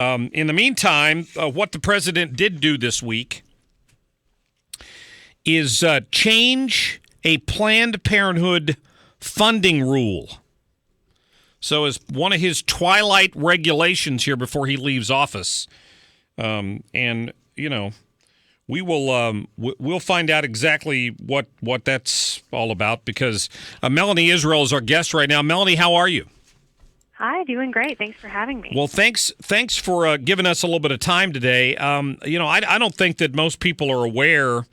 In the meantime, what the president did do this week is change a Planned Parenthood funding rule. So as one of his twilight regulations here before he leaves office, and you know, we'll find out exactly what that's all about because Melanie Israel is our guest right now. Melanie, how are you? Hi, doing great. Thanks for having me. Well, thanks for giving us a little bit of time today. I don't think that most people are aware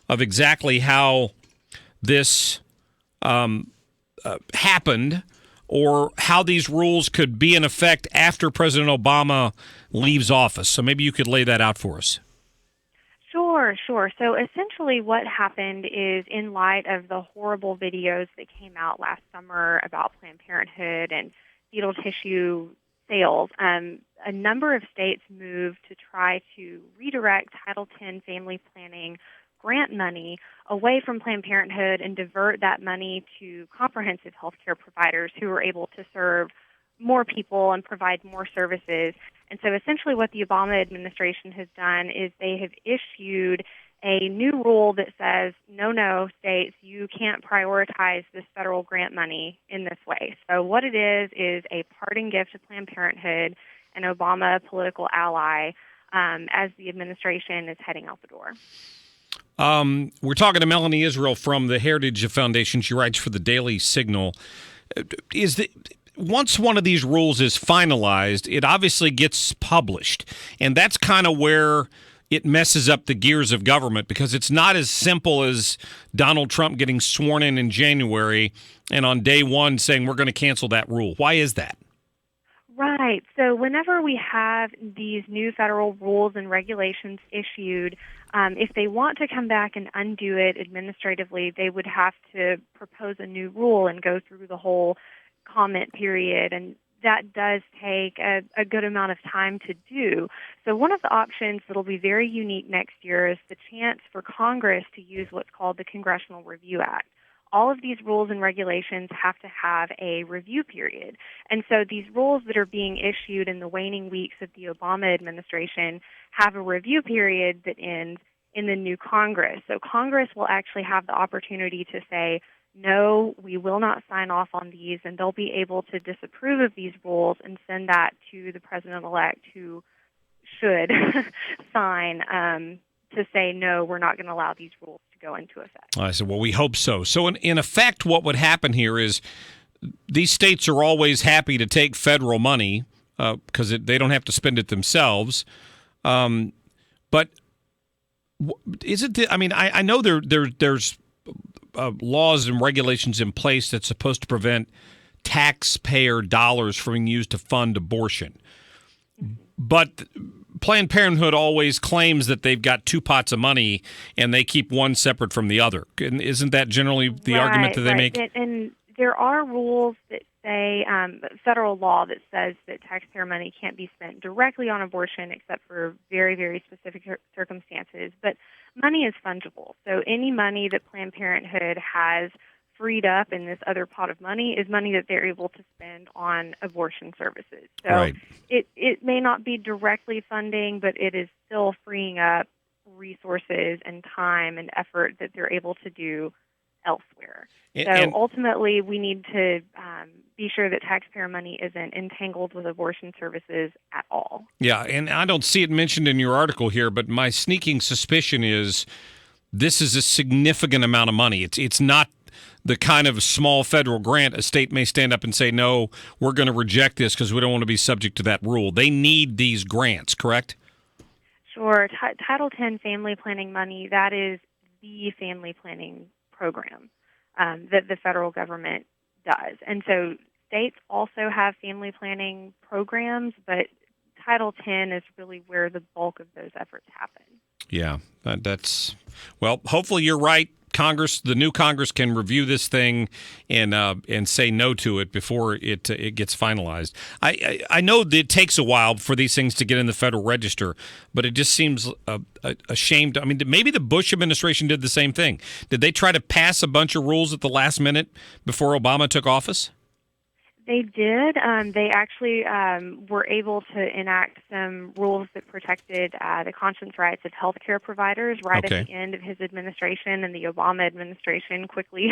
of exactly how this happened or how these rules could be in effect after President Obama leaves office. So maybe you could lay that out for us. Sure. So essentially what happened is in light of the horrible videos that came out last summer about Planned Parenthood and fetal tissue sales, a number of states moved to try to redirect Title X family planning grant money away from Planned Parenthood and divert that money to comprehensive health care providers who are able to serve more people and provide more services. And so essentially what the Obama administration has done is they have issued a new rule that says, no, states, you can't prioritize this federal grant money in this way. So what it is a parting gift to Planned Parenthood, an Obama political ally, as the administration is heading out the door. We're talking to Melanie Israel from the Heritage Foundation. She writes for the Daily Signal. Once one of these rules is finalized, it obviously gets published. And that's kind of where it messes up the gears of government because it's not as simple as Donald Trump getting sworn in January and on day one saying we're going to cancel that rule. Why is that? Right. So whenever we have these new federal rules and regulations issued, if they want to come back and undo it administratively, they would have to propose a new rule and go through the whole comment period, and that does take a good amount of time to do. So one of the options that will be very unique next year is the chance for Congress to use what's called the Congressional Review Act. All of these rules and regulations have to have a review period. And so these rules that are being issued in the waning weeks of the Obama administration have a review period that ends in the new Congress. So Congress will actually have the opportunity to say, no, we will not sign off on these, and they'll be able to disapprove of these rules and send that to the president-elect who should sign to say, no, we're not going to allow these rules to go into effect. I said, well, we hope so. So in effect, what would happen here is these states are always happy to take federal money because they don't have to spend it themselves. But is it? I know there's laws and regulations in place that's supposed to prevent taxpayer dollars from being used to fund abortion. But Planned Parenthood always claims that they've got two pots of money and they keep one separate from the other. Isn't that generally the argument that they make? And there are rules that say, federal law that says that taxpayer money can't be spent directly on abortion except for very, very specific circumstances. But money is fungible. So any money that Planned Parenthood has freed up in this other pot of money is money that they're able to spend on abortion services. So right. It may not be directly funding, but it is still freeing up resources and time and effort that they're able to do elsewhere. So ultimately, we need to be sure that taxpayer money isn't entangled with abortion services at all. Yeah, and I don't see it mentioned in your article here, but my sneaking suspicion is this is a significant amount of money. It's not the kind of small federal grant a state may stand up and say, no, we're going to reject this because we don't want to be subject to that rule. They need these grants, correct? Sure. Title X family planning money, that is the family planning program that the federal government does. And so states also have family planning programs, but Title X is really where the bulk of those efforts happen. Yeah, that's well, hopefully you're right. The new Congress can review this thing and say no to it before it gets finalized. I know that it takes a while for these things to get in the Federal Register, but it just seems a shame. I mean, maybe the Bush administration did the same thing. Did they try to pass a bunch of rules at the last minute before Obama took office? They did. They actually were able to enact some rules that protected the conscience rights of healthcare providers right Okay. at the end of his administration, and the Obama administration quickly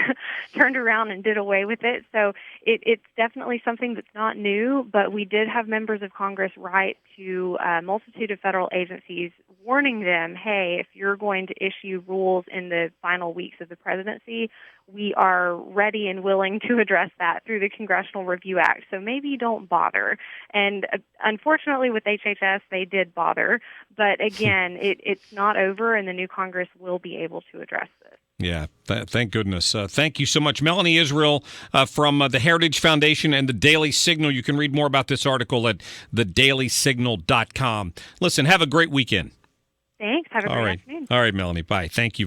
turned around and did away with it. So it's definitely something that's not new, but we did have members of Congress write to a multitude of federal agencies warning them, hey, if you're going to issue rules in the final weeks of the presidency, we are ready and willing to address that through the Congressional Review Act. So maybe don't bother. And unfortunately with HHS, they did bother. But again, it's not over, and the new Congress will be able to address this. Yeah, thank goodness. Thank you so much. Melanie Israel from the Heritage Foundation and the Daily Signal. You can read more about this article at thedailysignal.com. Listen, have a great weekend. Thanks. Have a great afternoon. All right, Melanie. Bye. Thank you.